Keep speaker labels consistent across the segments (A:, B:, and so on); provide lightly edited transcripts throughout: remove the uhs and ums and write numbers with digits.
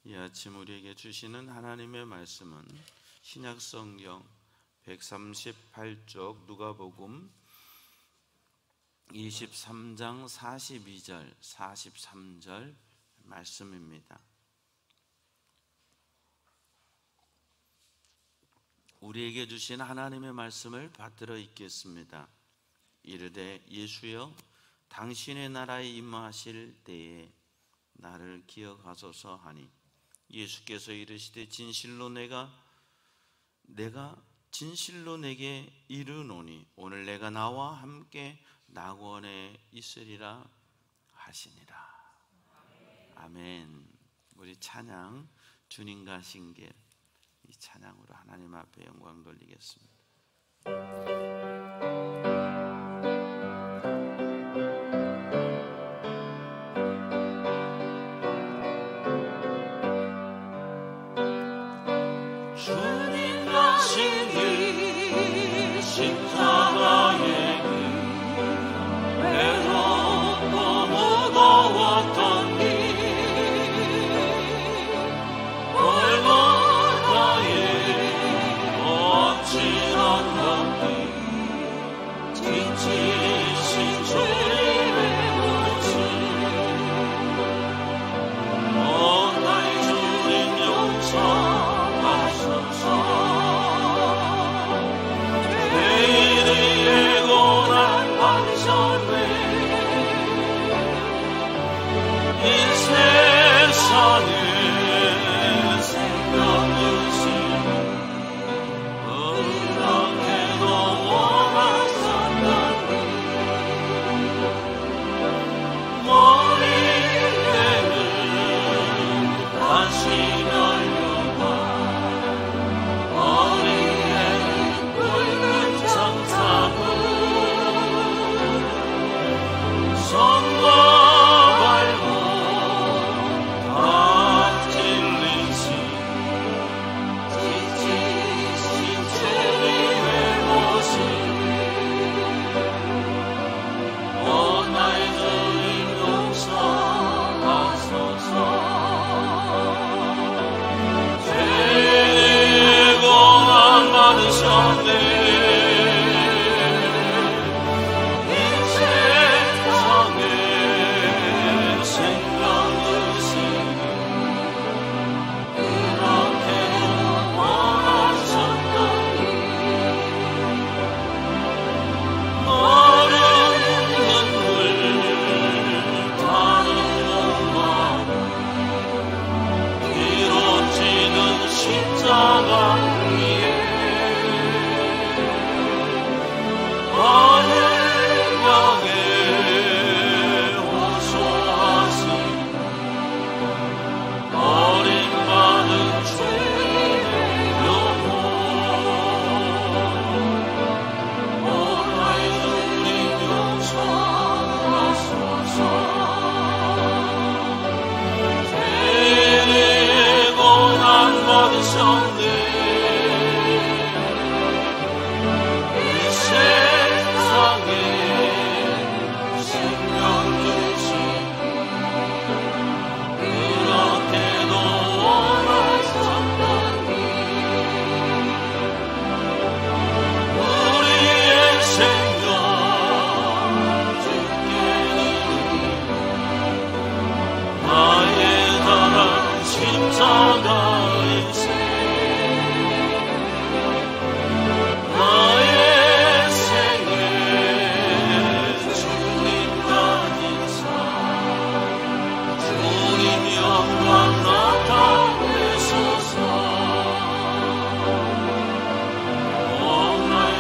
A: 이 아침 우리에게 주시는 하나님의 말씀은 신약성경 138쪽 누가복음 23장 42절 43절 말씀입니다. 우리에게 주신 하나님의 말씀을 받들어 읽겠습니다. 이르되 예수여 당신의 나라에 임하실 때에 나를 기억하소서 하니 예수께서 이르시되 진실로 내가 진실로 내게 이르노니 오늘 내가 나와 함께 낙원에 있으리라 하시니라. 아멘. 우리 찬양 주님과 신길 이 찬양으로 하나님 앞에 영광 돌리겠습니다.
B: 주님과 신길 십자가의 길 외롭고 무거웠던 길 지치신 주님의 모습 나의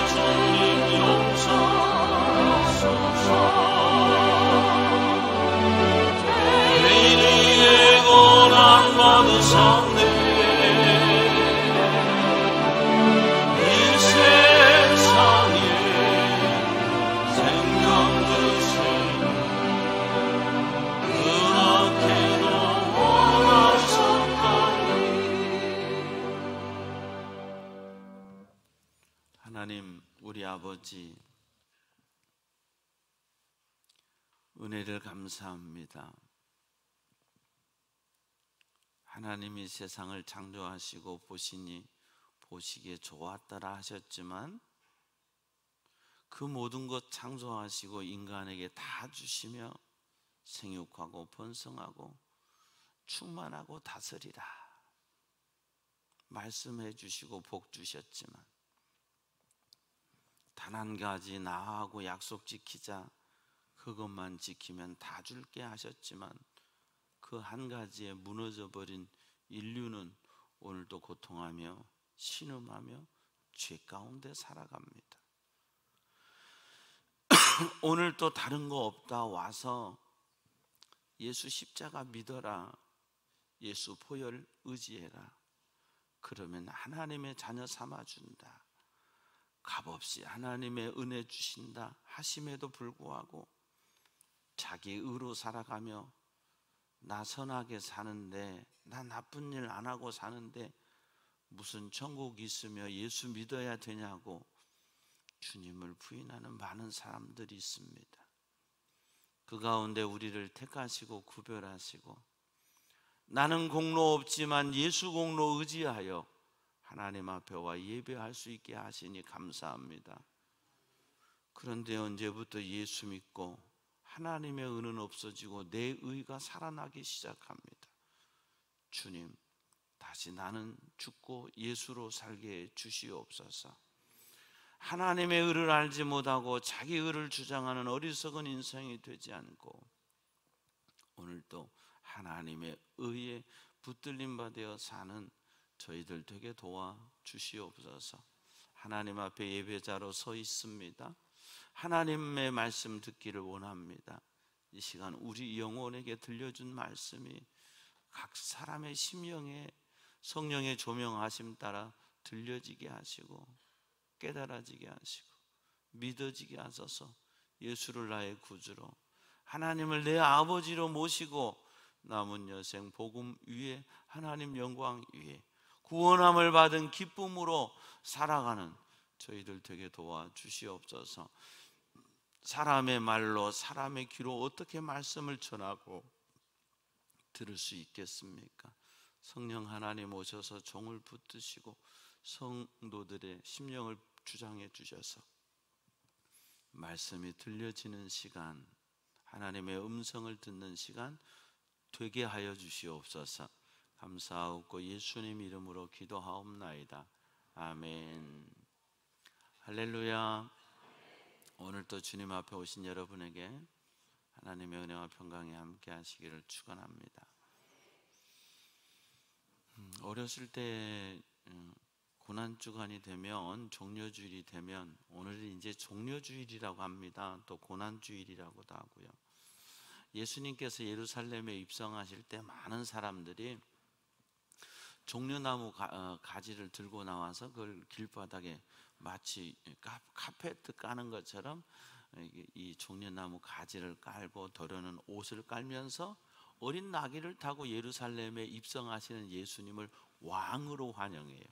B: 주님 용서하소서 내일의 고난 받으셨네 이 세상에 생명 주신
A: 하나님 우리 아버지 은혜를 감사합니다. 하나님이 세상을 창조하시고 보시니 보시기에 좋았더라 하셨지만 그 모든 것 창조하시고 인간에게 다 주시며 생육하고 번성하고 충만하고 다스리라 말씀해 주시고 복 주셨지만 단 한 가지 나하고 약속 지키자, 그것만 지키면 다 줄게 하셨지만 그 한 가지에 무너져 버린 인류는 오늘도 고통하며 신음하며 죄 가운데 살아갑니다. 오늘 또 다른 거 없다 와서 예수 십자가 믿어라, 예수 보혈 의지해라, 그러면 하나님의 자녀 삼아준다, 값없이 하나님의 은혜 주신다 하심에도 불구하고 자기 의로 살아가며 나 선하게 사는데, 나 나쁜 일 안 하고 사는데 무슨 천국이 있으며 예수 믿어야 되냐고 주님을 부인하는 많은 사람들이 있습니다. 그 가운데 우리를 택하시고 구별하시고 나는 공로 없지만 예수 공로 의지하여 하나님 앞에 와 예배할 수 있게 하시니 감사합니다. 그런데 언제부터 예수 믿고 하나님의 은은 없어지고 내 의가 살아나기 시작합니다. 주님, 다시 나는 죽고 예수로 살게 해 주시옵소서. 하나님의 의를 알지 못하고 자기 의를 주장하는 어리석은 인생이 되지 않고 오늘도 하나님의 의에 붙들림 받아 사는 저희들 되게 도와 주시옵소서. 하나님 앞에 예배자로 서 있습니다. 하나님의 말씀 듣기를 원합니다. 이 시간 우리 영혼에게 들려준 말씀이 각 사람의 심령에 성령의 조명하심 따라 들려지게 하시고 깨달아지게 하시고 믿어지게 하소서. 예수를 나의 구주로, 하나님을 내 아버지로 모시고 남은 여생 복음 위에, 하나님 영광 위에 구원함을 받은 기쁨으로 살아가는 저희들 되게 도와 주시옵소서. 사람의 말로 사람의 귀로 어떻게 말씀을 전하고 들을 수 있겠습니까? 성령 하나님 오셔서 종을 붙드시고 성도들의 심령을 주장해 주셔서 말씀이 들려지는 시간, 하나님의 음성을 듣는 시간 되게 하여 주시옵소서. 감사하고 예수님 이름으로 기도하옵나이다. 아멘. 할렐루야. 오늘도 주님 앞에 오신 여러분에게 하나님의 은혜와 평강이 함께 하시기를 축원합니다. 어렸을 때 고난주간이 되면, 종려주일이 되면, 오늘은 이제 종려주일이라고 합니다. 또 고난주일이라고도 하고요. 예수님께서 예루살렘에 입성하실 때 많은 사람들이 종려나무 가지를 들고 나와서 그걸 길바닥에 마치 카페트 까는 것처럼 이 종려나무 가지를 깔고 도려는 옷을 깔면서 어린 나귀를 타고 예루살렘에 입성하시는 예수님을 왕으로 환영해요.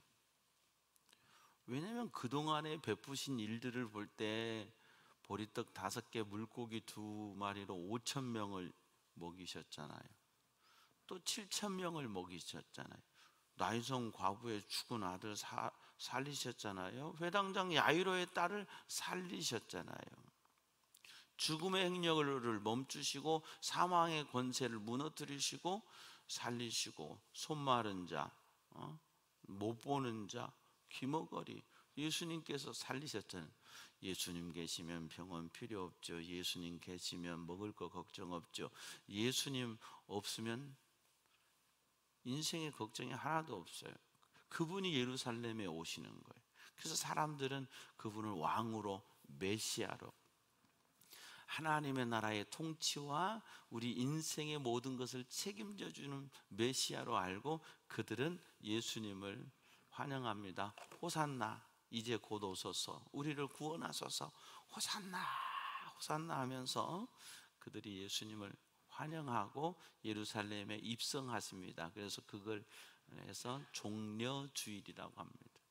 A: 왜냐하면 그동안에 베푸신 일들을 볼 때 보리떡 5개, 물고기 2마리로 5,000명을 먹이셨잖아요. 또 7,000명을 먹이셨잖아요. 나이성 과부의 죽은 아들 살리셨잖아요. 회당장 야이로의 딸을 살리셨잖아요. 죽음의 행렬을 멈추시고 사망의 권세를 무너뜨리시고 살리시고 손 마른 자, 못 보는 자, 귀머거리 예수님께서 살리셨잖아요. 예수님 계시면 병원 필요 없죠. 예수님 계시면 먹을 거 걱정 없죠. 예수님 없으면 인생의 걱정이 하나도 없어요. 그분이 예루살렘에 오시는 거예요. 그래서 사람들은 그분을 왕으로, 메시아로, 하나님의 나라의 통치와 우리 인생의 모든 것을 책임져 주는 메시아로 알고 그들은 예수님을 환영합니다. 호산나, 이제 곧 오소서, 우리를 구원하소서, 호산나 호산나 하면서 그들이 예수님을 환영하고 예루살렘에 입성하십니다. 그래서 그걸 해서 종려주일이라고 합니다.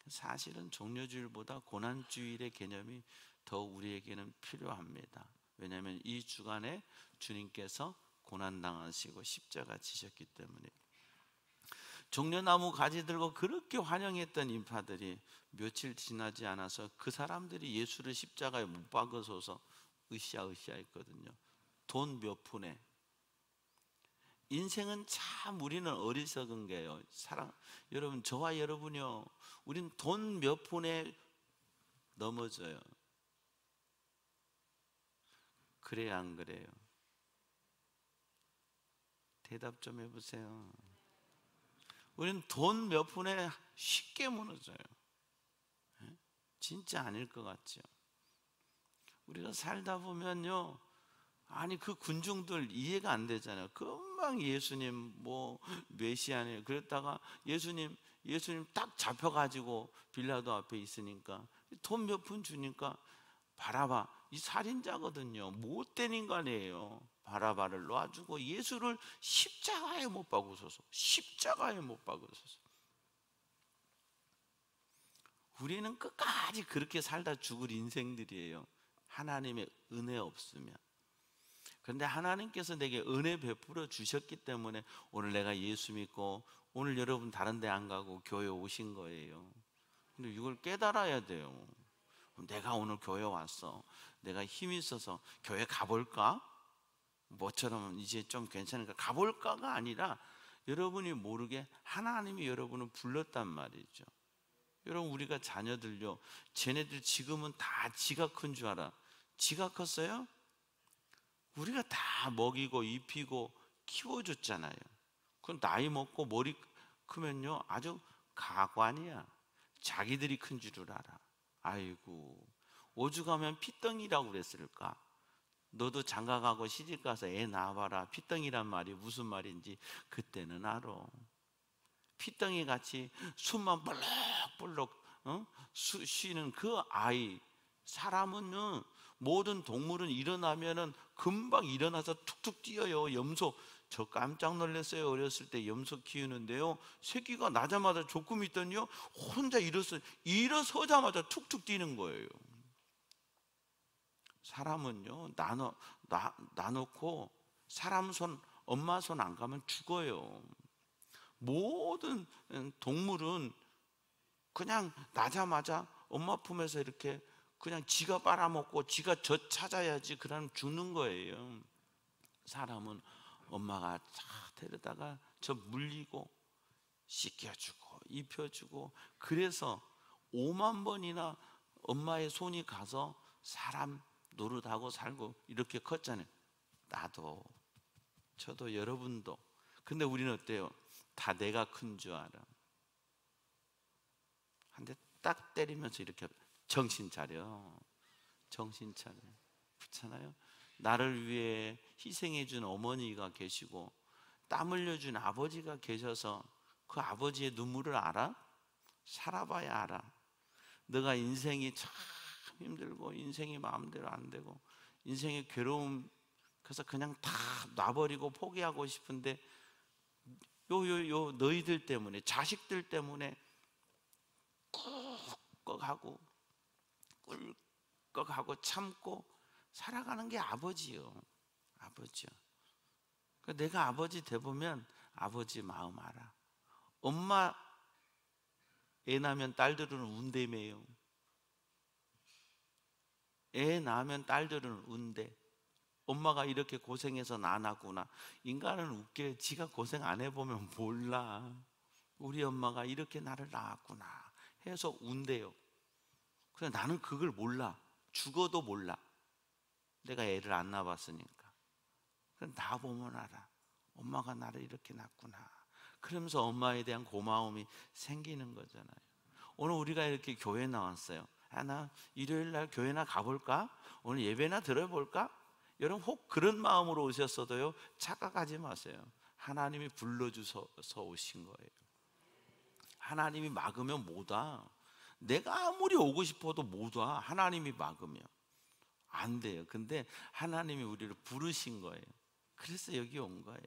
A: 사실은 종려주일보다 고난주일의 개념이 더 우리에게는 필요합니다. 왜냐하면 이 주간에 주님께서 고난당하시고 십자가 지셨기 때문에. 종려나무 가지 들고 그렇게 환영했던 인파들이 며칠 지나지 않아서 그 사람들이 예수를 십자가에 못 박으소서 으쌰으쌰 했거든요. 돈 몇 푼에. 인생은 참 우리는 어리석은 게요. 여러분, 저와 여러분이요, 우린 돈 몇 푼에 넘어져요. 그래요, 안 그래요? 대답 좀 해보세요. 우리는 돈 몇 푼에 쉽게 무너져요. 진짜 아닐 것 같죠? 우리가 살다 보면요, 아니 그 군중들 이해가 안 되잖아요. 금방 예수님 뭐 메시아네 그랬다가 예수님 딱 잡혀가지고 빌라도 앞에 있으니까 돈 몇 푼 주니까 바라바, 이 살인자거든요. 못된 인간이에요. 바라바를 놔주고 예수를 십자가에 못 박으소서. 십자가에 못 박으소서. 우리는 끝까지 그렇게 살다 죽을 인생들이에요. 하나님의 은혜 없으면. 그런데 하나님께서 내게 은혜 베풀어 주셨기 때문에 오늘 내가 예수 믿고 오늘 여러분 다른 데 안 가고 교회 오신 거예요. 근데 이걸 깨달아야 돼요. 내가 오늘 교회 왔어. 내가 힘이 있어서 교회 가볼까? 뭐처럼 이제 좀 괜찮으니까 가볼까가 아니라 여러분이 모르게 하나님이 여러분을 불렀단 말이죠. 여러분, 우리가 자녀들요, 쟤네들 지금은 다 지가 큰 줄 알아. 지가 컸어요? 우리가 다 먹이고 입히고 키워줬잖아요. 그건 나이 먹고 머리 크면요 아주 가관이야. 자기들이 큰 줄을 알아. 아이고, 오죽하면 피덩이라고 그랬을까? 너도 장가가고 시집가서 애 낳아봐라. 피덩이란 말이 무슨 말인지 그때는 알아. 피덩이 같이 숨만 볼록볼록 쉬는 그 아이. 사람은 모든 동물은 일어나면은 금방 일어나서 툭툭 뛰어요. 염소, 저 깜짝 놀랐어요. 어렸을 때 염소 키우는데요, 새끼가 나자마자 조금 있더니요 혼자 일어서자마자 툭툭 뛰는 거예요. 사람은요 나놓고 사람 손, 엄마 손 안 가면 죽어요. 모든 동물은 그냥 나자마자 엄마 품에서 이렇게 그냥 지가 빨아먹고 지가 젖 찾아야지 그러면 죽는 거예요. 사람은 엄마가 쫙 데려다가 저 물리고 씻겨주고 입혀주고, 그래서 5만 번이나 엄마의 손이 가서 사람 노릇하고 살고 이렇게 컸잖아요. 나도, 저도, 여러분도. 근데 우리는 어때요? 다 내가 큰 줄 알아. 한 대 딱 때리면서 이렇게 정신 차려. 정신 차려. 그렇잖아요. 나를 위해 희생해 준 어머니가 계시고 땀 흘려 준 아버지가 계셔서 그 아버지의 눈물을 알아? 살아봐야 알아. 너가 인생이 참 힘들고 인생이 마음대로 안 되고 인생의 괴로움, 그래서 그냥 다 놔버리고 포기하고 싶은데 요 너희들 때문에, 자식들 때문에 꿀꺽하고 꿀꺽하고 참고 살아가는 게 아버지요. 아버지요. 내가 아버지 돼보면 아버지 마음 알아. 엄마 애 낳으면 딸들은 운대매요. 애 낳으면 딸들은 운대. 엄마가 이렇게 고생해서 낳았구나. 인간은 웃겨. 지가 고생 안 해보면 몰라. 우리 엄마가 이렇게 나를 낳았구나 해서 운대요. 그래, 나는 그걸 몰라. 죽어도 몰라. 내가 애를 안 낳아봤으니까. 그래, 나 보면 알아. 엄마가 나를 이렇게 낳았구나. 그러면서 엄마에 대한 고마움이 생기는 거잖아요. 오늘 우리가 이렇게 교회 나왔어요. 나 일요일 날 교회나 가볼까? 오늘 예배나 들어볼까? 여러분, 혹 그런 마음으로 오셨어도요 착각하지 마세요. 하나님이 불러주셔서 오신 거예요. 하나님이 막으면 못 와. 내가 아무리 오고 싶어도 못 와. 하나님이 막으면 안 돼요. 근데 하나님이 우리를 부르신 거예요. 그래서 여기 온 거예요.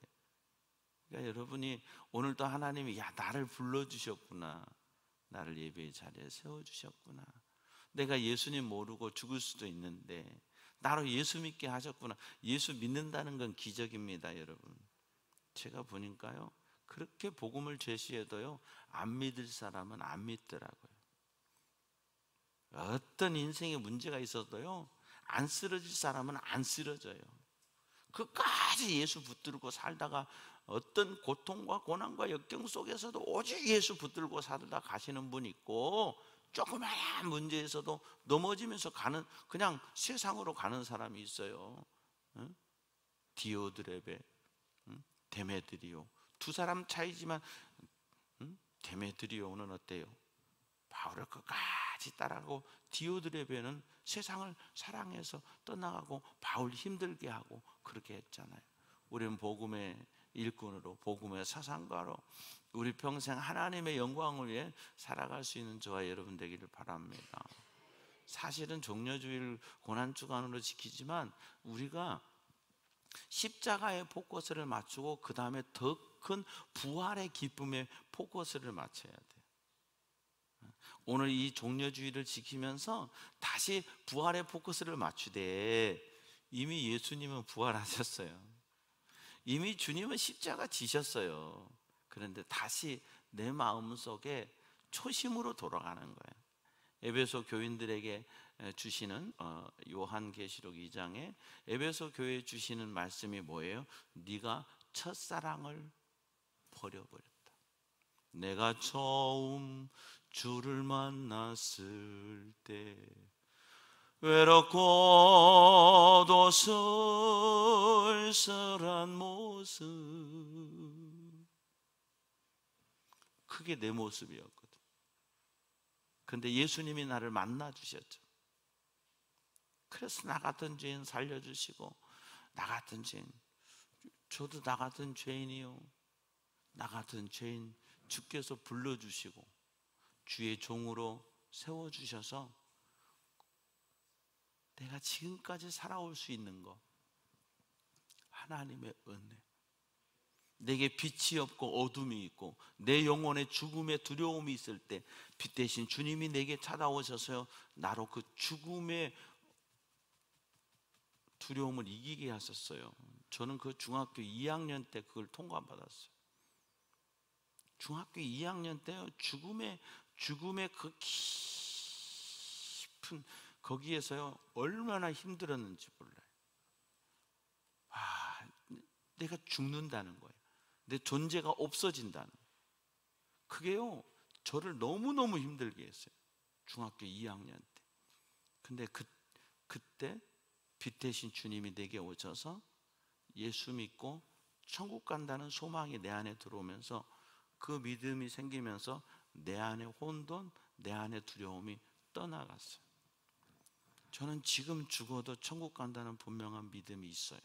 A: 그러니까 여러분이 오늘도 하나님이 나를 불러주셨구나. 나를 예배의 자리에 세워주셨구나. 내가 예수님 모르고 죽을 수도 있는데 나로 예수 믿게 하셨구나. 예수 믿는다는 건 기적입니다, 여러분. 제가 보니까요, 그렇게 복음을 제시해도요, 안 믿을 사람은 안 믿더라고요. 어떤 인생에 문제가 있어도요, 안 쓰러질 사람은 안 쓰러져요. 끝까지 예수 붙들고 살다가 어떤 고통과 고난과 역경 속에서도 오직 예수 붙들고 살다 가시는 분이 있고, 조그마한 문제에서도 넘어지면서 가는, 그냥 세상으로 가는 사람이 있어요. 응? 디오드레베, 응? 데메드리오, 두 사람 차이지만, 응? 데메드리오는 어때요? 바울을 끝까지 따라가고, 디오드레베는 세상을 사랑해서 떠나가고 바울 힘들게 하고 그렇게 했잖아요. 우리는 복음의 일꾼으로, 복음의 사상가로 우리 평생 하나님의 영광을 위해 살아갈 수 있는 저와 여러분 되기를 바랍니다. 사실은 종려주일 고난주간으로 지키지만 우리가 십자가의 포커스를 맞추고 그 다음에 더 큰 부활의 기쁨에 포커스를 맞춰야 돼요. 오늘 이 종려주의를 지키면서 다시 부활의 포커스를 맞추되, 이미 예수님은 부활하셨어요. 이미 주님은 십자가 지셨어요. 그런데 다시 내 마음속에 초심으로 돌아가는 거예요. 에베소 교인들에게 주시는 요한계시록 2장에 에베소 교회에 주시는 말씀이 뭐예요? 네가 첫사랑을 버려버렸다. 내가 처음 주를 만났을 때 외롭고도 쓸쓸한 모습, 그게 내 모습이었거든. 근데 예수님이 나를 만나 주셨죠. 그래서 나 같은 죄인 살려주시고, 나 같은 죄인, 저도 나 같은 죄인이요, 나 같은 죄인 주께서 불러주시고 주의 종으로 세워주셔서 내가 지금까지 살아올 수 있는 거, 하나님의 은혜. 내게 빛이 없고 어둠이 있고 내 영혼에 죽음의 두려움이 있을 때 빛 대신 주님이 내게 찾아오셔서 나로 그 죽음의 두려움을 이기게 하셨어요. 저는 그 중학교 2학년 때 그걸 통과받았어요. 중학교 2학년 때 죽음의 그 깊은 거기에서요 얼마나 힘들었는지 몰라요. 내가 죽는다는 거예요. 내 존재가 없어진다는 거예요. 그게요 저를 너무너무 힘들게 했어요. 중학교 2학년 때. 근데 그때 빛 대신 주님이 내게 오셔서 예수 믿고 천국 간다는 소망이 내 안에 들어오면서 그 믿음이 생기면서 내 안에 혼돈, 내 안에 두려움이 떠나갔어요. 저는 지금 죽어도 천국 간다는 분명한 믿음이 있어요.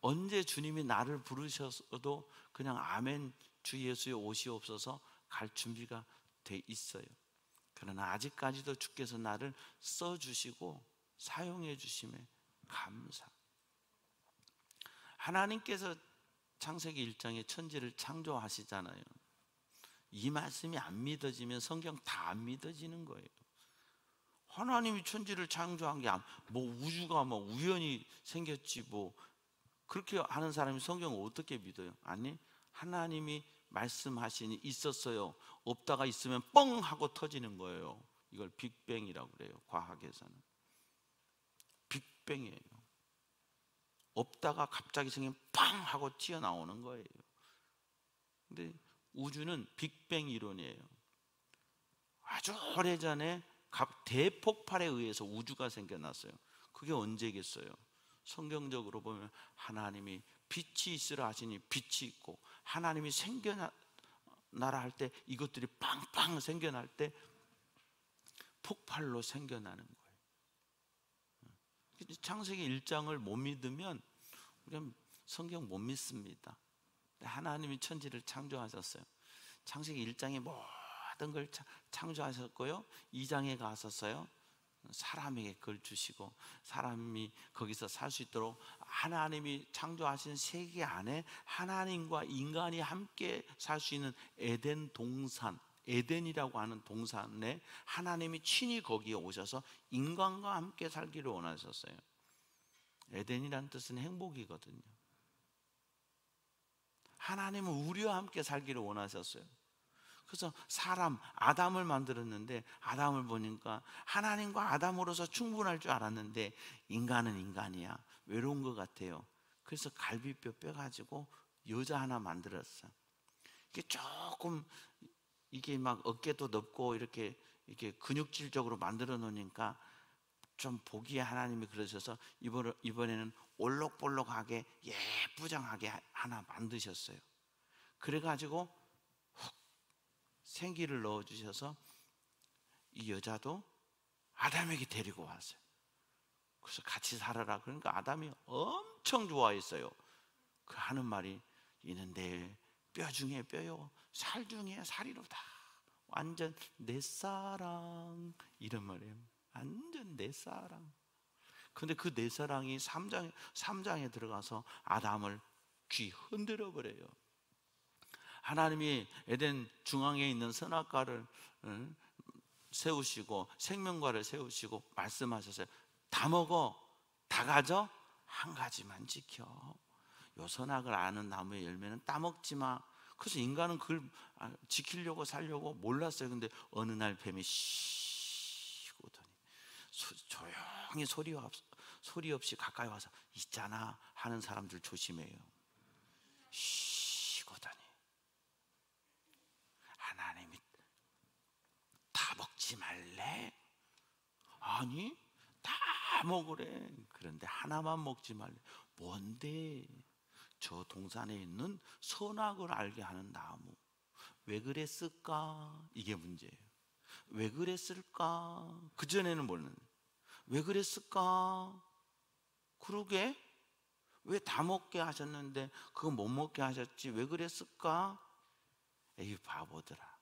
A: 언제 주님이 나를 부르셔도 그냥 아멘 주 예수의 오시옵소서 갈 준비가 돼 있어요. 그러나 아직까지도 주께서 나를 써주시고 사용해 주심에 감사. 하나님께서 창세기 1장에 천지를 창조하시잖아요. 이 말씀이 안 믿어지면 성경 다 안 믿어지는 거예요. 하나님이 천지를 창조한 게 뭐 우주가 뭐 우연히 생겼지 뭐 그렇게 하는 사람이 성경을 어떻게 믿어요? 아니, 하나님이 말씀하시니 있었어요. 없다가 있으면 뻥 하고 터지는 거예요. 이걸 빅뱅이라고 그래요. 과학에서는 빅뱅이에요. 없다가 갑자기 생기면 팡 하고 튀어나오는 거예요. 근데 우주는 빅뱅 이론이에요. 아주 오래전에 대폭발에 의해서 우주가 생겨났어요. 그게 언제겠어요? 성경적으로 보면 하나님이 빛이 있으라 하시니 빛이 있고, 하나님이 생겨나라 할 때 이것들이 빵빵 생겨날 때 폭발로 생겨나는 거예요. 창세기 1장을 못 믿으면 우리는 성경 못 믿습니다. 하나님이 천지를 창조하셨어요. 창세기 1장에 모든 걸 창조하셨고요, 2장에 가셨어요. 사람에게 그걸 주시고 사람이 거기서 살 수 있도록 하나님이 창조하신 세계 안에 하나님과 인간이 함께 살 수 있는 에덴 동산, 에덴이라고 하는 동산에 하나님이 친히 거기에 오셔서 인간과 함께 살기를 원하셨어요. 에덴이란 뜻은 행복이거든요. 하나님은 우리와 함께 살기를 원하셨어요. 그래서 사람 아담을 만들었는데, 아담을 보니까 하나님과 아담으로서 충분할 줄 알았는데 인간은 인간이야, 외로운 것 같아요. 그래서 갈비뼈 빼가지고 여자 하나 만들었어. 이게 조금 이게 막 어깨도 넓고 이렇게 근육질적으로 만들어 놓으니까 좀 보기에 하나님이 그러셔서 이번에는 올록볼록하게 예쁘장하게 하나 만드셨어요. 그래가지고 훅 생기를 넣어주셔서 이 여자도 아담에게 데리고 왔어요. 그래서 같이 살아라. 그러니까 아담이 엄청 좋아했어요. 그 하는 말이, 이는 내 뼈 중에 뼈요, 살 중에 살이로다. 완전 내 사랑, 이런 말이에요. 완전 내 사랑. 근데 그 내 사랑이 3장에 들어가서 아담을 귀 흔들어 버려요. 하나님이 에덴 중앙에 있는 선악과를 세우시고 생명과를 세우시고 말씀하셨어요. 다 먹어, 다 가져, 한 가지만 지켜. 요 선악을 아는 나무의 열매는 따먹지 마. 그래서 인간은 그걸 지키려고 살려고 몰랐어요. 근데 어느 날 뱀이 쉬고 오더니 조용히 소리 없이 가까이 와서 있잖아 하는 사람들 조심해요. 쉬고더니 하나님이 다 먹지 말래? 아니, 다 먹으래. 그런데 하나만 먹지 말래. 뭔데? 저 동산에 있는 선악을 알게 하는 나무. 왜 그랬을까? 이게 문제예요. 왜 그랬을까? 그전에는 몰랐는데 왜 그랬을까? 그러게 왜 다 먹게 하셨는데 그거 못 먹게 하셨지? 왜 그랬을까? 에이 바보들아,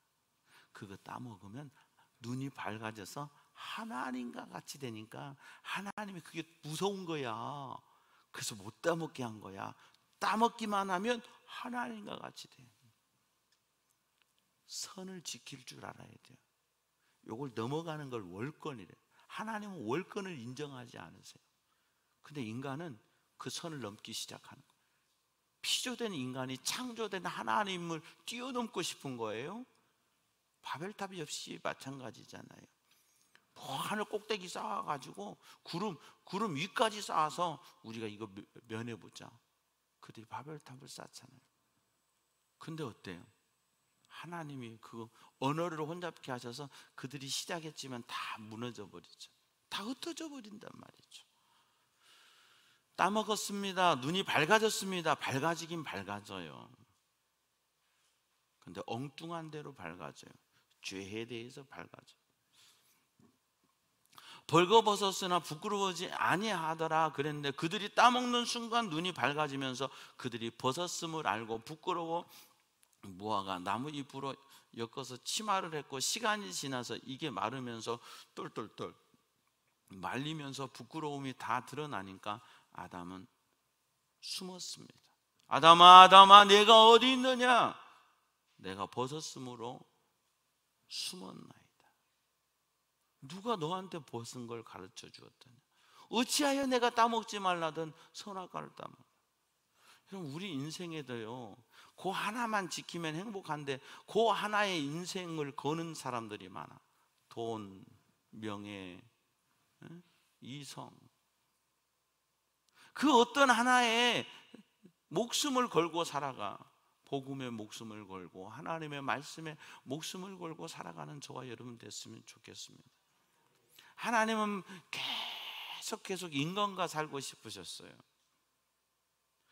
A: 그거 따먹으면 눈이 밝아져서 하나님과 같이 되니까 하나님이 그게 무서운 거야. 그래서 못 따먹게 한 거야. 따먹기만 하면 하나님과 같이 돼. 선을 지킬 줄 알아야 돼요. 요걸 넘어가는 걸 월권이래. 하나님은 월권을 인정하지 않으세요. 근데 인간은 그 선을 넘기 시작하는 거예요. 피조된 인간이 창조된 하나님을 뛰어넘고 싶은 거예요. 바벨탑 역시 마찬가지잖아요. 하늘 꼭대기 쌓아가지고 구름 위까지 쌓아서 우리가 이거 면해보자. 그들이 바벨탑을 쌓잖아요. 근데 어때요? 하나님이 그 언어를 혼잡케 하셔서 그들이 시작했지만 다 무너져 버리죠. 다 흩어져 버린단 말이죠. 따먹었습니다. 눈이 밝아졌습니다. 밝아지긴 밝아져요. 근데 엉뚱한 대로 밝아져요. 죄에 대해서 밝아져요. 벌거벗었으나 부끄러워하지 아니하더라 그랬는데 그들이 따먹는 순간 눈이 밝아지면서 그들이 벗었음을 알고 부끄러워 무화과 나무 잎으로 엮어서 치마를 했고, 시간이 지나서 이게 마르면서 똘똘똘 말리면서 부끄러움이 다 드러나니까 아담은 숨었습니다. 아담아 아담아 내가 어디 있느냐? 내가 벗었으므로 숨었나이다. 누가 너한테 벗은 걸 가르쳐 주었더냐? 어찌하여 내가 따먹지 말라던 선악과를 따먹. 그럼 우리 인생에도요, 그 하나만 지키면 행복한데 그 하나의 인생을 거는 사람들이 많아. 돈, 명예, 이성, 그 어떤 하나의 목숨을 걸고 살아가. 복음에 목숨을 걸고 하나님의 말씀에 목숨을 걸고 살아가는 저와 여러분 됐으면 좋겠습니다. 하나님은 계속 인간과 살고 싶으셨어요.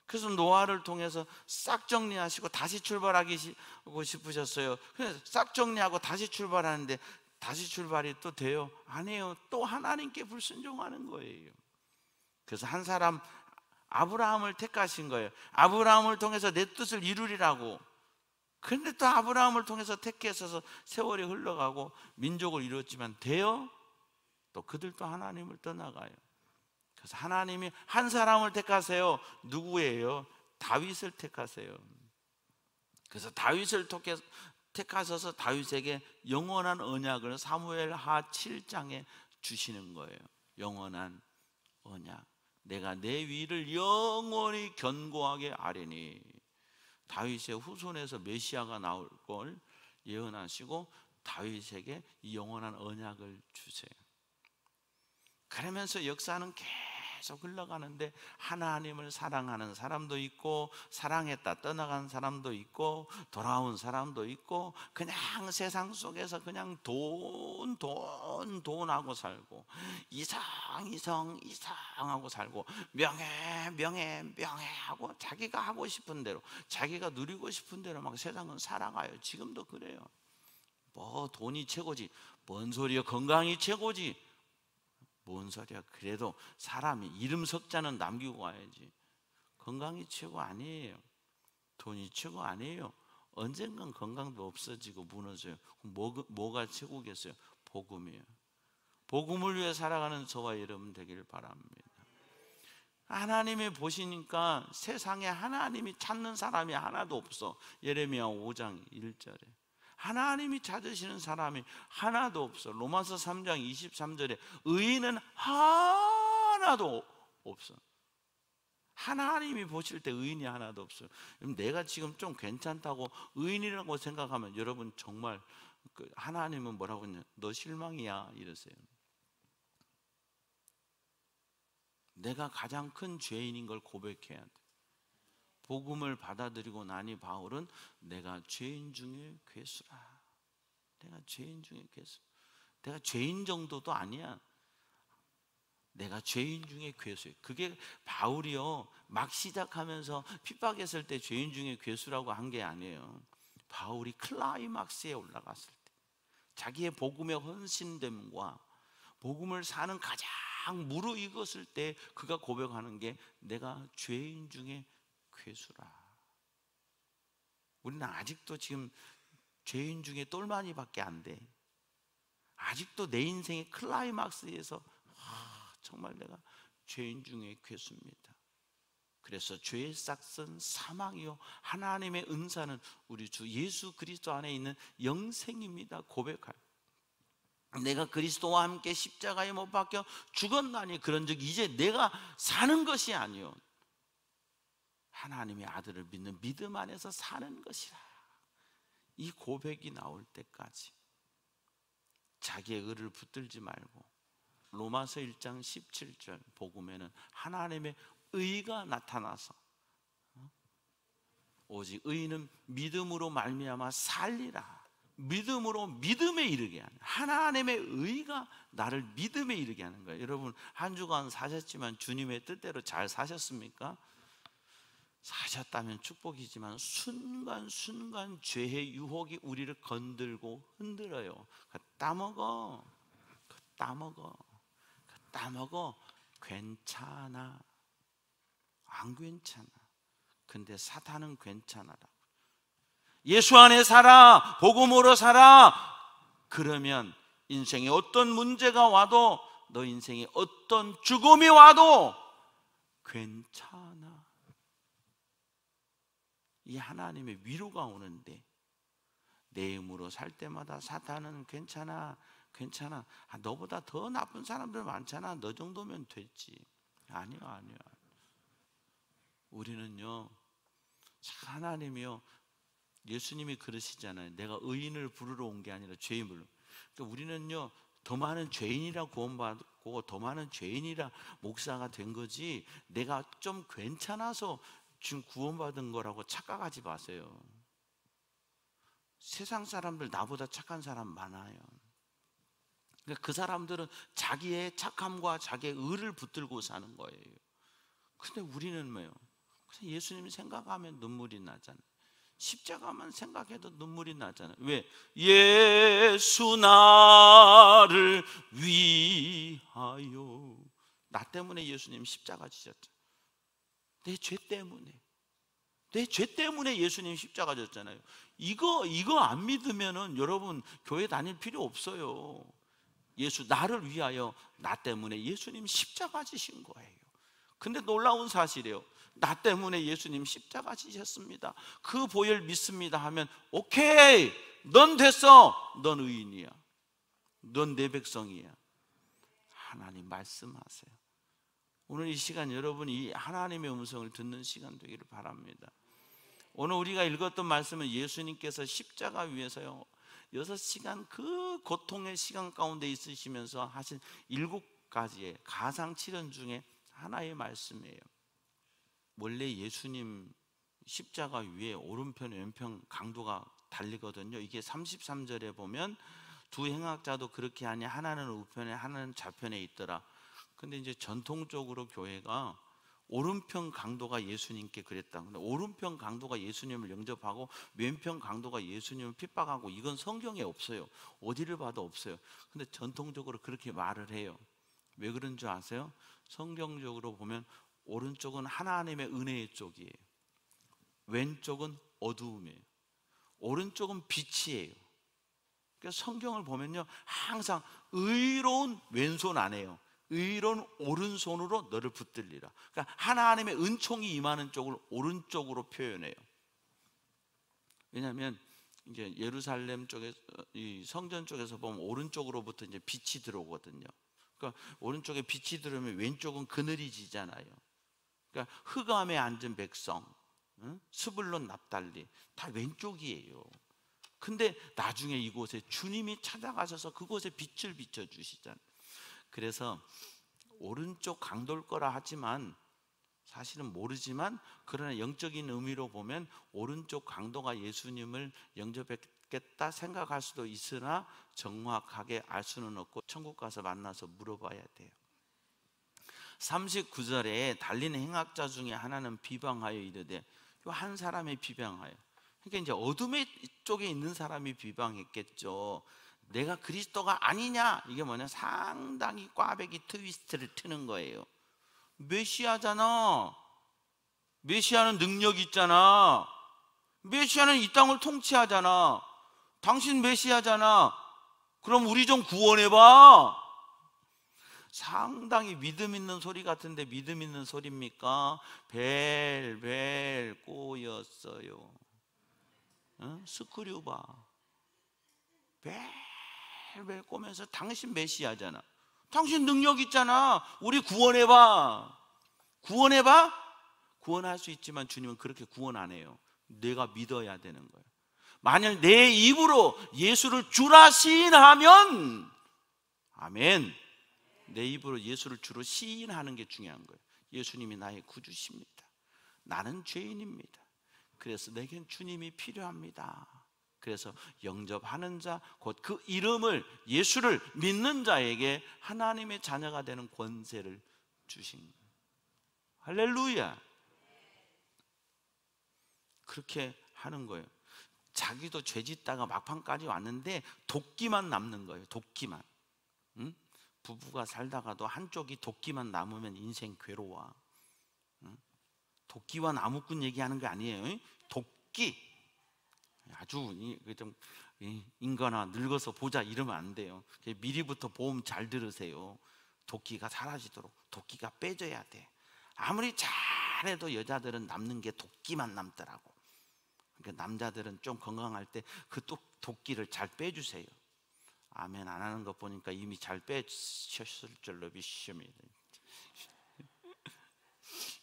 A: 그래서 노아를 통해서 싹 정리하시고 다시 출발하고 싶으셨어요. 그래서 싹 정리하고 다시 출발하는데 다시 출발이 또 돼요? 아니에요. 또 하나님께 불순종하는 거예요. 그래서 한 사람 아브라함을 택하신 거예요. 아브라함을 통해서 내 뜻을 이루리라고. 그런데 또 아브라함을 통해서 택해서 세월이 흘러가고 민족을 이루었지만 돼요? 또 그들도 하나님을 떠나가요. 그래서 하나님이 한 사람을 택하세요. 누구예요? 다윗을 택하세요. 그래서 다윗을 택하셔서 다윗에게 영원한 언약을 사무엘하 7장에 주시는 거예요. 영원한 언약. 내가 내 위를 영원히 견고하게 아뢰니 다윗의 후손에서 메시아가 나올 걸 예언하시고 다윗에게 이 영원한 언약을 주세요. 그러면서 역사는 계속 흘러가는데 하나님을 사랑하는 사람도 있고 사랑했다 떠나간 사람도 있고 돌아온 사람도 있고 그냥 세상 속에서 그냥 돈하고 살고 이상하고 살고 명예하고 자기가 하고 싶은 대로 자기가 누리고 싶은 대로 막 세상은 살아가요. 지금도 그래요. 뭐 돈이 최고지, 뭔 소리야, 건강이 최고지, 뭔 소리야. 그래도 사람이 이름 석자는 남기고 가야지. 건강이 최고 아니에요. 돈이 최고 아니에요. 언젠간 건강도 없어지고 무너져요. 뭐가 최고겠어요? 복음이에요. 복음을 위해 살아가는 저와 여러분 되길 바랍니다. 하나님이 보시니까 세상에 하나님이 찾는 사람이 하나도 없어. 예레미야 5장 1절에 하나님이 찾으시는 사람이 하나도 없어. 로마서 3장 23절에 의인은 하나도 없어. 하나님이 보실 때 의인이 하나도 없어요. 내가 지금 좀 괜찮다고 의인이라고 생각하면 여러분 정말 하나님은 뭐라고 했냐, 너 실망이야 이러세요. 내가 가장 큰 죄인인 걸 고백해야 돼. 복음을 받아들이고 나니 바울은 내가 죄인 중에 괴수라. 내가 죄인 중에 괴수. 내가 죄인 정도도 아니야. 내가 죄인 중에 괴수예요. 그게 바울이요 막 시작하면서 핍박했을 때 죄인 중에 괴수라고 한 게 아니에요. 바울이 클라이막스에 올라갔을 때 자기의 복음의 헌신됨과 복음을 사는 가장 무르익었을 때 그가 고백하는 게 내가 죄인 중에 괴수라. 우리는 아직도 지금 죄인 중에 똘마니밖에 안 돼. 아직도 내 인생의 클라이막스에서 정말 내가 죄인 중에 괴수입니다. 그래서 죄의 싹은 사망이요 하나님의 은사는 우리 주 예수 그리스도 안에 있는 영생입니다. 고백할 내가 그리스도와 함께 십자가에 못 박혀 죽었나니 그런즉 이제 내가 사는 것이 아니요 하나님의 아들을 믿는 믿음 안에서 사는 것이라. 이 고백이 나올 때까지 자기의 의를 붙들지 말고 로마서 1장 17절 복음에는 하나님의 의가 나타나서 오직 의인은 믿음으로 말미암아 살리라. 믿음으로 믿음에 이르게 하는 하나님의 의가 나를 믿음에 이르게 하는 거예요. 여러분 한 주간 사셨지만 주님의 뜻대로 잘 사셨습니까? 사셨다면 축복이지만 순간순간 죄의 유혹이 우리를 건들고 흔들어요. 따먹어 괜찮아. 안 괜찮아. 근데 사탄은 괜찮아라고. 예수 안에 살아, 복음으로 살아. 그러면 인생에 어떤 문제가 와도 너 인생에 어떤 죽음이 와도 괜찮아. 이 하나님의 위로가 오는데 내 힘으로 살 때마다 사탄은 괜찮아. 너보다 더 나쁜 사람들 많잖아. 너 정도면 됐지. 아니요. 우리는요 하나님이요 예수님이 그러시잖아요. 내가 의인을 부르러 온 게 아니라 죄인 부르러. 그러니까 우리는요 더 많은 죄인이라 구원받고 더 많은 죄인이라 목사가 된 거지 내가 좀 괜찮아서 지금 구원받은 거라고 착각하지 마세요. 세상 사람들 나보다 착한 사람 많아요. 그러니까 그 사람들은 자기의 착함과 자기의 의를 붙들고 사는 거예요. 근데 우리는 뭐예요? 그래서 예수님 생각하면 눈물이 나잖아요. 십자가만 생각해도 눈물이 나잖아요. 왜? 예수 나를 위하여. 나 때문에 예수님 십자가 지셨죠. 내 죄 때문에 예수님 십자가 졌잖아요. 이거 안 믿으면은 여러분 교회 다닐 필요 없어요. 예수 나를 위하여 나 때문에 예수님 십자가 지신 거예요. 근데 놀라운 사실이에요. 나 때문에 예수님 십자가 지셨습니다. 그 보혈 믿습니다 하면 오케이, 넌 됐어. 넌 의인이야. 넌 내 백성이야. 하나님 말씀하세요. 오늘 이 시간 여러분이 하나님의 음성을 듣는 시간 되기를 바랍니다. 오늘 우리가 읽었던 말씀은 예수님께서 십자가 위에서요 6시간 그 고통의 시간 가운데 있으시면서 하신 7가지의 가상칠언 중에 하나의 말씀이에요. 원래 예수님 십자가 위에 오른편 왼편 강도가 달리거든요. 이게 33절에 보면 두 행악자도 그렇게 하니 하나는 우편에 하나는 좌편에 있더라. 근데 이제 전통적으로 교회가 오른편 강도가 예수님께 그랬다. 근데 오른편 강도가 예수님을 영접하고 왼편 강도가 예수님을 핍박하고 이건 성경에 없어요. 어디를 봐도 없어요. 근데 전통적으로 그렇게 말을 해요. 왜 그런 줄 아세요? 성경적으로 보면 오른쪽은 하나님의 은혜의 쪽이에요. 왼쪽은 어두움이에요. 오른쪽은 빛이에요. 그러니까 성경을 보면요 항상 의로운 왼손 안 해요. 의로운 오른손으로 너를 붙들리라. 그러니까 하나님의 은총이 임하는 쪽을 오른쪽으로 표현해요. 왜냐하면 이제 예루살렘 쪽에 이 성전 쪽에서 보면 오른쪽으로부터 이제 빛이 들어오거든요. 그러니까 오른쪽에 빛이 들어오면 왼쪽은 그늘이 지잖아요. 그러니까 흑암에 앉은 백성, 스불론 납달리 다 왼쪽이에요. 근데 나중에 이곳에 주님이 찾아가셔서 그곳에 빛을 비춰주시잖아요. 그래서 오른쪽 강도일 거라 하지만 사실은 모르지만 그러나 영적인 의미로 보면 오른쪽 강도가 예수님을 영접했겠다 생각할 수도 있으나 정확하게 알 수는 없고 천국 가서 만나서 물어봐야 돼요. 39절에 달리는 행악자 중에 하나는 비방하여 이르되, 한 사람이 비방하여, 그러니까 이제 어둠의 쪽에 있는 사람이 비방했겠죠. 내가 그리스도가 아니냐, 이게 뭐냐, 상당히 꽈배기 트위스트를 트는 거예요. 메시아잖아. 메시아는 능력 있잖아. 메시아는 이 땅을 통치하잖아. 당신 메시아잖아. 그럼 우리 좀 구원해봐. 상당히 믿음 있는 소리 같은데 믿음 있는 소리입니까? 벨벨 꼬였어요. 스크류바 벨벨 꼬면서 당신 메시아잖아. 당신 능력 있잖아. 우리 구원해봐. 구원해봐? 구원할 수 있지만 주님은 그렇게 구원 안 해요. 내가 믿어야 되는 거예요. 만약 내 입으로 예수를 주라 시인하면, 아멘, 내 입으로 예수를 주로 시인하는 게 중요한 거예요. 예수님이 나의 구주십니다. 나는 죄인입니다. 그래서 내겐 주님이 필요합니다. 그래서 영접하는 자, 곧 그 이름을, 예수를 믿는 자에게 하나님의 자녀가 되는 권세를 주신 거예요. 할렐루야. 그렇게 하는 거예요. 자기도 죄 짓다가 막판까지 왔는데 도끼만 남는 거예요. 도끼만. 응? 부부가 살다가도 한쪽이 도끼만 남으면 인생 괴로워. 응? 도끼와 나무꾼 얘기하는 게 아니에요. 도끼. 아주 좀 인간아 늙어서 보자 이러면 안 돼요. 미리부터 보험 잘 들으세요. 도끼가 사라지도록 도끼가 빼져야 돼. 아무리 잘해도 여자들은 남는 게 도끼만 남더라고. 그러니까 남자들은 좀 건강할 때 그 도끼를 잘 빼주세요. 아멘 안 하는 거 보니까 이미 잘 빼셨을 줄로 믿습니다.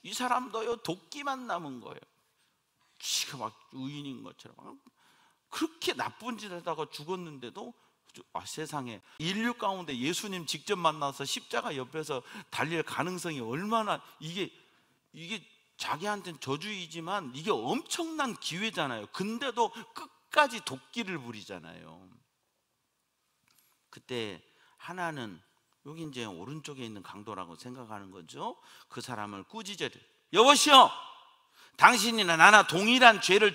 A: 이 사람도요 도끼만 남은 거예요. 지가 막 의인인 것처럼 그렇게 나쁜 짓 하다가 죽었는데도, 세상에 인류 가운데 예수님 직접 만나서 십자가 옆에서 달릴 가능성이 얼마나, 이게 자기한테는 저주이지만 이게 엄청난 기회잖아요. 근데도 끝까지 도끼를 부리잖아요. 그때 하나는, 여기 이제 오른쪽에 있는 강도라고 생각하는 거죠. 그 사람을 꾸짖으려, 여보시오, 당신이나 나나 동일한 죄를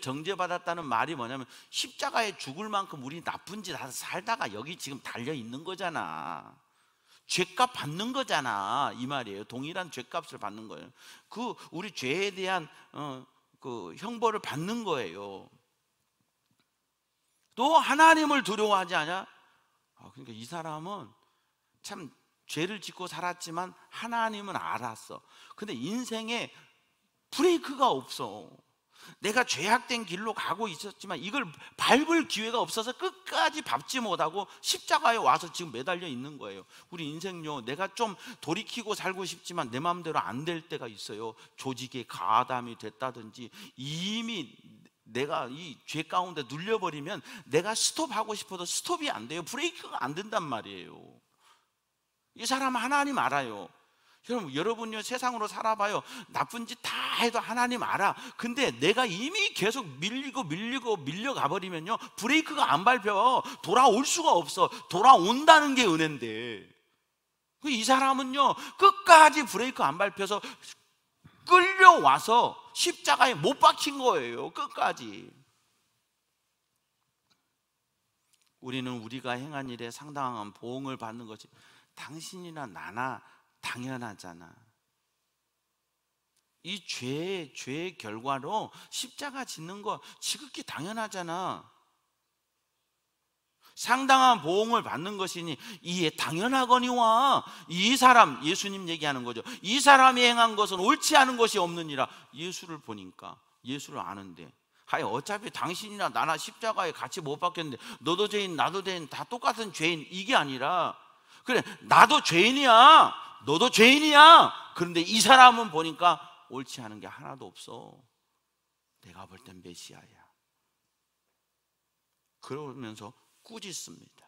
A: 정죄받았다는 말이 뭐냐면 십자가에 죽을 만큼 우리 나쁜 짓 하다 살다가 여기 지금 달려 있는 거잖아. 죄값 받는 거잖아 이 말이에요. 동일한 죄값을 받는 거예요. 그 우리 죄에 대한 그 형벌을 받는 거예요. 너 하나님을 두려워하지 않냐? 그러니까 이 사람은 참 죄를 짓고 살았지만 하나님은 알았어. 근데 인생에 브레이크가 없어. 내가 죄악된 길로 가고 있었지만 이걸 밟을 기회가 없어서 끝까지 밟지 못하고 십자가에 와서 지금 매달려 있는 거예요. 우리 인생요, 내가 좀 돌이키고 살고 싶지만 내 마음대로 안 될 때가 있어요. 조직에 가담이 됐다든지 이미 내가 이 죄 가운데 눌려버리면 내가 스톱하고 싶어도 스톱이 안 돼요. 브레이크가 안 된단 말이에요. 이 사람 하나님 알아요. 여러분요, 세상으로 살아봐요. 나쁜 짓 다 해도 하나님 알아. 근데 내가 이미 계속 밀려가 버리면요, 브레이크가 안 밟혀. 돌아올 수가 없어. 돌아온다는 게 은혜인데, 이 사람은요 끝까지 브레이크 안 밟혀서 끌려와서 십자가에 못 박힌 거예요. 끝까지. 우리는 우리가 행한 일에 상당한 보응을 받는 것이 당신이나 나나 당연하잖아. 이 죄의 결과로 십자가 짓는 거 지극히 당연하잖아. 상당한 보응을 받는 것이니 이에 당연하거니와, 이 사람, 예수님 얘기하는 거죠. 이 사람이 행한 것은 옳지 않은 것이 없느니라. 예수를 보니까, 예수를 아는데, 하여 어차피 당신이나 나나 십자가에 같이 못 박혔는데 너도 죄인 나도 죄인 다 똑같은 죄인, 이게 아니라, 그래 나도 죄인이야 너도 죄인이야. 그런데 이 사람은 보니까 옳지 않은 게 하나도 없어. 내가 볼 땐 메시아야. 그러면서 꾸짖습니다.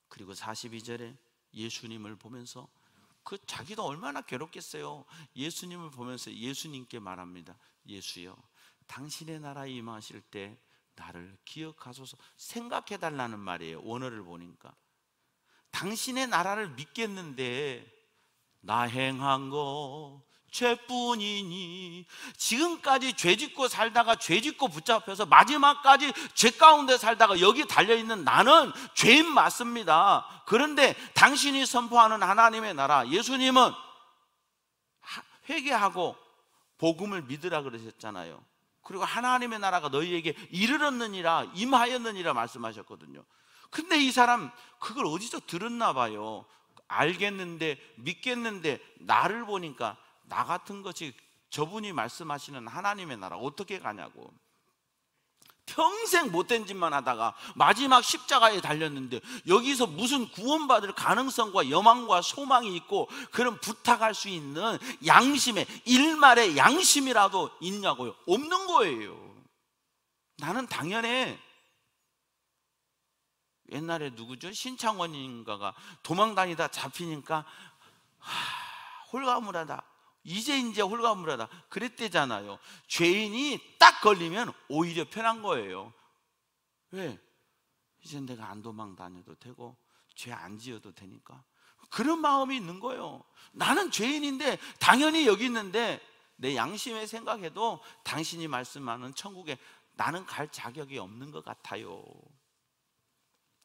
A: 그리고 42절에 예수님을 보면서, 자기도 얼마나 괴롭겠어요. 예수님을 보면서 예수님께 말합니다. 예수여, 당신의 나라에 임하실 때 나를 기억하소서. 생각해 달라는 말이에요. 원어를 보니까 당신의 나라를 믿겠는데 나 행한 거 죄뿐이니, 지금까지 죄짓고 살다가 죄짓고 붙잡혀서 마지막까지 죄 가운데 살다가 여기 달려있는 나는 죄인 맞습니다. 그런데 당신이 선포하는 하나님의 나라, 예수님은 회개하고 복음을 믿으라 그러셨잖아요. 그리고 하나님의 나라가 너희에게 이르렀느니라, 임하였느니라 말씀하셨거든요. 근데 이 사람 그걸 어디서 들었나 봐요. 알겠는데 믿겠는데 나를 보니까 나 같은 것이 저분이 말씀하시는 하나님의 나라 어떻게 가냐고. 평생 못된 짓만 하다가 마지막 십자가에 달렸는데 여기서 무슨 구원받을 가능성과 여망과 소망이 있고 그런 부탁할 수 있는 양심의, 일말의 양심이라도 있냐고요? 없는 거예요. 나는 당연해. 옛날에 누구죠? 신창원인가가 도망다니다 잡히니까 홀가분하다, 이제 홀가분하다 그랬대잖아요. 죄인이 딱 걸리면 오히려 편한 거예요. 왜? 이제 내가 안 도망다녀도 되고 죄 안 지어도 되니까. 그런 마음이 있는 거예요. 나는 죄인인데 당연히 여기 있는데 내 양심에 생각해도 당신이 말씀하는 천국에 나는 갈 자격이 없는 것 같아요.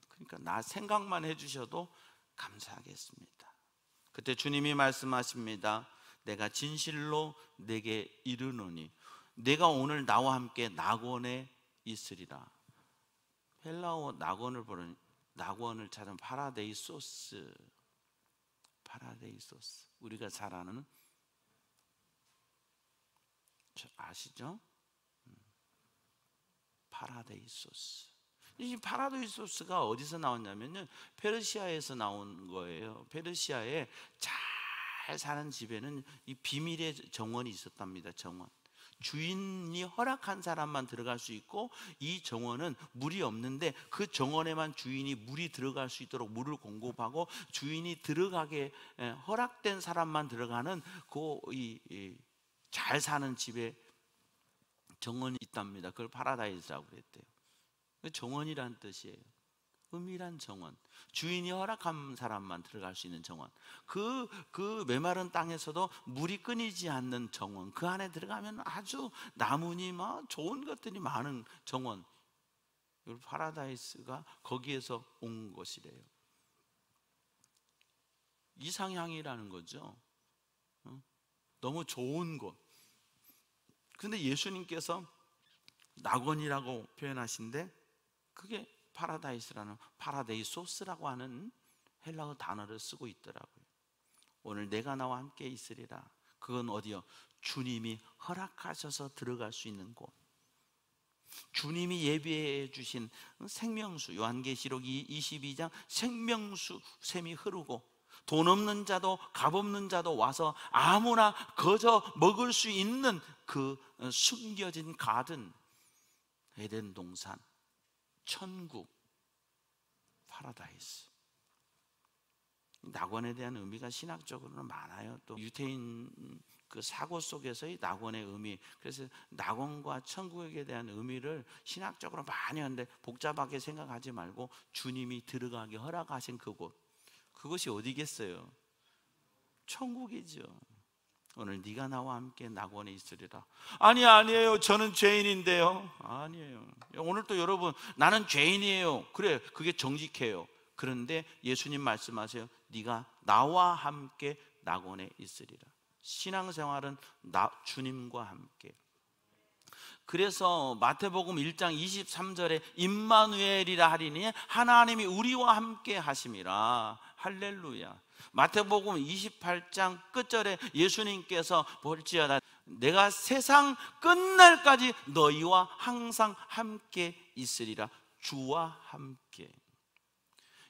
A: 그러니까 나 생각만 해주셔도 감사하겠습니다. 그때 주님이 말씀하십니다. 내가 진실로 내게 이르노니 내가 오늘 나와 함께 낙원에 있으리라. 헬라어 낙원을 보는, 낙원을 찾은 파라데이소스. 파라데이소스, 우리가 잘 아는, 아시죠? 파라데이소스. 이 파라데이소스가 어디서 나왔냐면요, 페르시아에서 나온 거예요. 페르시아에 잘 사는 집에는 이 비밀의 정원이 있었답니다. 정원. 주인이 허락한 사람만 들어갈 수 있고, 이 정원은 물이 없는데 그 정원에만 주인이 물이 들어갈 수 있도록 물을 공급하고, 주인이 들어가게 허락된 사람만 들어가는 잘 사는 집에 정원이 있답니다. 그걸 파라다이스라고 그랬대요. 정원이란 뜻이에요. 은밀한 정원, 주인이 허락한 사람만 들어갈 수 있는 정원. 그 메마른 땅에서도 물이 끊이지 않는 정원, 그 안에 들어가면 아주 나무니 막 좋은 것들이 많은 정원. 파라다이스가 거기에서 온 것이래요. 이상향이라는 거죠. 너무 좋은 곳. 근데 예수님께서 낙원이라고 표현하신데 그게 파라다이스라는, 파라데이소스라고 하는 헬라어 단어를 쓰고 있더라고요. 오늘 내가 나와 함께 있으리라. 그건 어디요? 주님이 허락하셔서 들어갈 수 있는 곳. 주님이 예비해 주신 생명수, 요한계시록 22장 생명수 샘이 흐르고 돈 없는 자도 값 없는 자도 와서 아무나 거저 먹을 수 있는 그 숨겨진 가든, 에덴 동산, 천국, 파라다이스. 낙원에 대한 의미가 신학적으로는 많아요. 또 유태인 그 사고 속에서의 낙원의 의미, 그래서 낙원과 천국에 대한 의미를 신학적으로 많이 하는데 복잡하게 생각하지 말고 주님이 들어가게 허락하신 그곳, 그것이 어디겠어요? 천국이죠. 오늘 네가 나와 함께 낙원에 있으리라. 아니에요, 저는 죄인인데요. 아니에요. 오늘 또 여러분, 나는 죄인이에요. 그래, 그게 정직해요. 그런데 예수님 말씀하세요. 네가 나와 함께 낙원에 있으리라. 신앙생활은 주님과 함께. 그래서 마태복음 1장 23절에 임마누엘이라 하리니 하나님이 우리와 함께 하심이라. 할렐루야. 마태복음 28장 끝절에 예수님께서 볼지어다 내가 세상 끝날까지 너희와 항상 함께 있으리라. 주와 함께.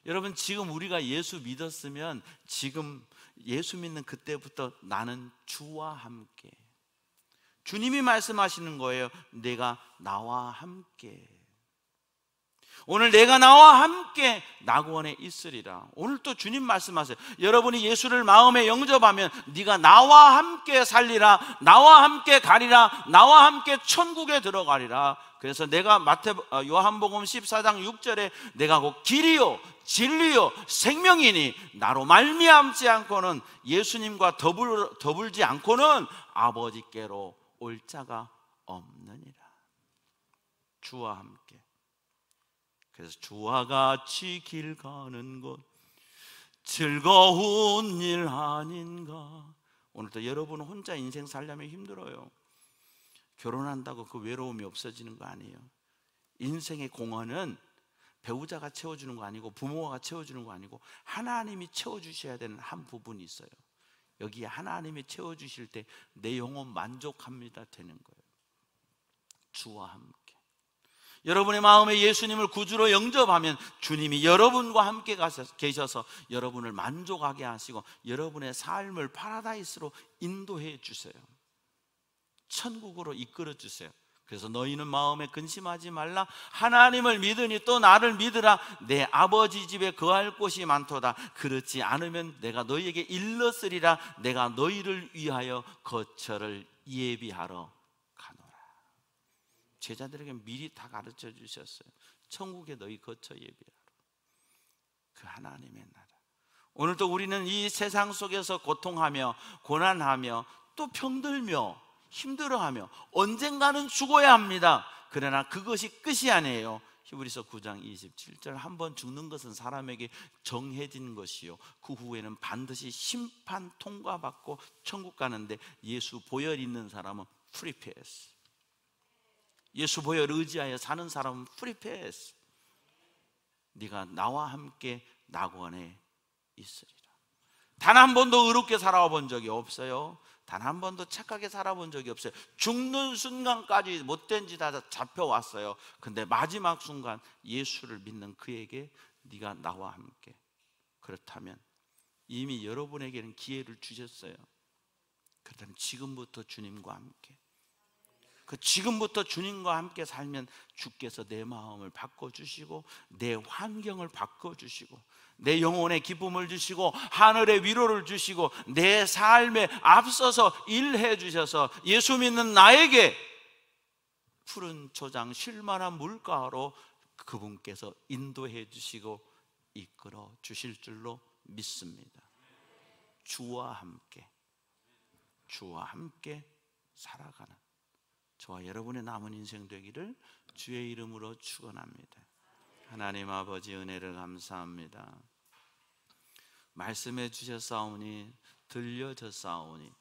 A: 여러분, 지금 우리가 예수 믿었으면 지금 예수 믿는 그때부터 나는 주와 함께. 주님이 말씀하시는 거예요. 내가 나와 함께. 오늘 내가 나와 함께 낙원에 있으리라. 오늘 또 주님 말씀하세요. 여러분이 예수를 마음에 영접하면 네가 나와 함께 살리라, 나와 함께 가리라, 나와 함께 천국에 들어가리라. 그래서 내가 요한복음 14장 6절에 내가 곧 길이요 진리요 생명이니 나로 말미암지 않고는, 예수님과 더불지 않고는 아버지께로 올 자가 없느니라. 주와 함께. 그래서 주와 같이 길 가는 것 즐거운 일 아닌가. 오늘도 여러분은 혼자 인생 살려면 힘들어요. 결혼한다고 그 외로움이 없어지는 거 아니에요. 인생의 공헌은 배우자가 채워주는 거 아니고 부모가 채워주는 거 아니고 하나님이 채워주셔야 되는 한 부분이 있어요. 여기에 하나님이 채워주실 때 내 영혼 만족합니다 되는 거예요. 주와 함께. 여러분의 마음에 예수님을 구주로 영접하면 주님이 여러분과 함께 계셔서 여러분을 만족하게 하시고 여러분의 삶을 파라다이스로 인도해 주세요. 천국으로 이끌어 주세요. 그래서 너희는 마음에 근심하지 말라. 하나님을 믿으니 또 나를 믿으라. 내 아버지 집에 거할 곳이 많도다. 그렇지 않으면 내가 너희에게 일렀으리라. 내가 너희를 위하여 거처를 예비하러 가노라. 제자들에게 미리 다 가르쳐 주셨어요. 천국에 너희 거처 예비하러. 그 하나님의 나라. 오늘도 우리는 이 세상 속에서 고통하며 고난하며 또 병들며 힘들어하며 언젠가는 죽어야 합니다. 그러나 그것이 끝이 아니에요. 히브리서 9장 27절 한번 죽는 것은 사람에게 정해진 것이요 그 후에는 반드시 심판 통과받고 천국 가는데 예수 보혈 있는 사람은 프리패스. 예수 보혈 의지하여 사는 사람은 프리패스. 네가 나와 함께 낙원에 있으리라. 단 한 번도 의롭게 살아본 적이 없어요. 단 한 번도 착하게 살아본 적이 없어요. 죽는 순간까지 못된 짓 다 잡혀왔어요. 근데 마지막 순간 예수를 믿는 그에게 네가 나와 함께. 그렇다면 이미 여러분에게는 기회를 주셨어요. 그렇다면 지금부터 주님과 함께. 지금부터 주님과 함께 살면 주께서 내 마음을 바꿔주시고 내 환경을 바꿔주시고 내 영혼의 기쁨을 주시고 하늘의 위로를 주시고 내 삶에 앞서서 일해 주셔서 예수 믿는 나에게 푸른 초장 쉴만한 물가로 그분께서 인도해 주시고 이끌어 주실 줄로 믿습니다. 주와 함께 살아가는 저와 여러분의 남은 인생 되기를 주의 이름으로 축원합니다. 하나님 아버지 은혜를 감사합니다. 말씀해 주셨사오니 들려졌사오니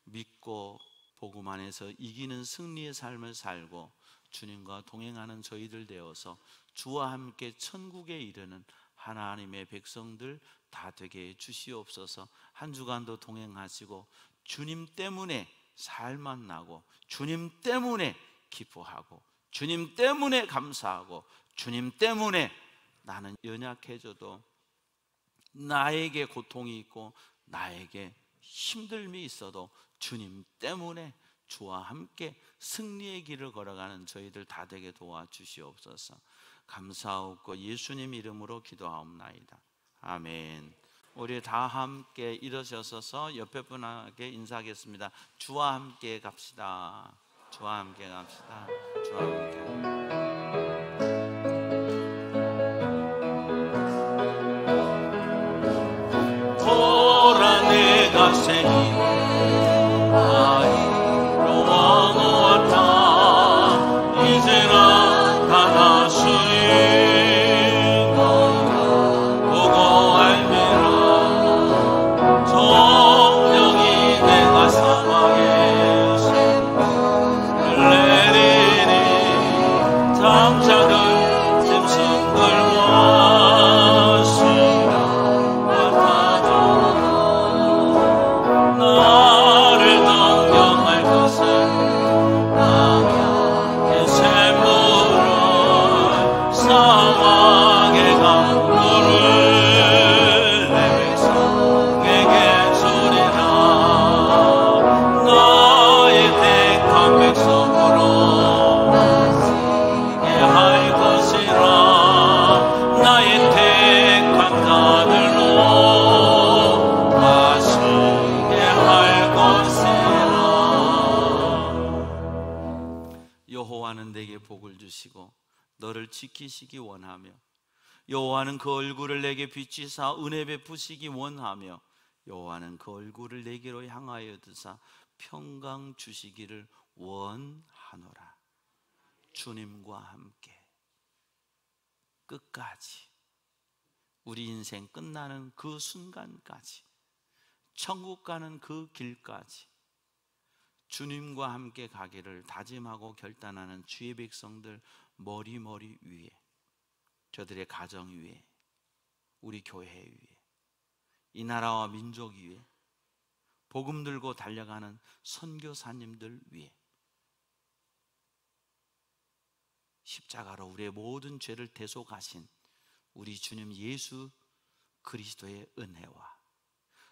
A: 믿고 복음 안에서 이기는 승리의 삶을 살고 주님과 동행하는 저희들 되어서 주와 함께 천국에 이르는 하나님의 백성들 다 되게 해 주시옵소서. 한 주간도 동행하시고 주님 때문에 살만 나고, 주님 때문에 기뻐하고, 주님 때문에 감사하고, 주님 때문에 나는 연약해져도, 나에게 고통이 있고 나에게 힘듦이 있어도 주님 때문에 주와 함께 승리의 길을 걸어가는 저희들 다 되게 도와주시옵소서. 감사하옵고 예수님 이름으로 기도하옵나이다. 아멘. 우리 다 함께 일어서서 옆에 분에게 인사하겠습니다. 주와 함께 갑시다. 주와 함께 갑시다. 주와 함께.
B: 돌아 내가 생긴 아이로 와놓았다. 이제 나타나시니 보고 알미라. 정령이 내가 사망에서 내리니 장작을 짐승 걸고 나를 동경할 것은 악의 샘물을 사망의 강물을 내 백성에게 주리라. 나의 택한 백성으로 마시게 할 것이라. 나의 택한 자들로
A: 여호와는 내게 복을 주시고 너를 지키시기 원하며, 여호와는 그 얼굴을 내게 비추사 은혜 베푸시기 원하며, 여호와는 그 얼굴을 내게로 향하여 드사 평강 주시기를 원하노라. 주님과 함께 끝까지, 우리 인생 끝나는 그 순간까지, 천국 가는 그 길까지 주님과 함께 가기를 다짐하고 결단하는 주의 백성들 머리 위에, 저들의 가정 위에, 우리 교회 위에, 이 나라와 민족 위에, 복음 들고 달려가는 선교사님들 위에, 십자가로 우리의 모든 죄를 대속하신 우리 주님 예수 그리스도의 은혜와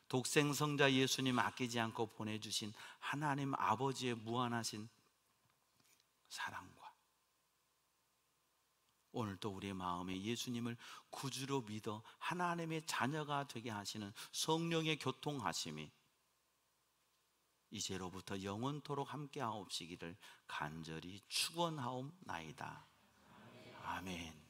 A: 독생성자 예수님 아끼지 않고 보내주신 하나님 아버지의 무한하신 사랑과, 오늘도 우리의 마음에 예수님을 구주로 믿어 하나님의 자녀가 되게 하시는 성령의 교통하심이 이제로부터 영원토록 함께하옵시기를 간절히 축원하옵나이다. 아멘.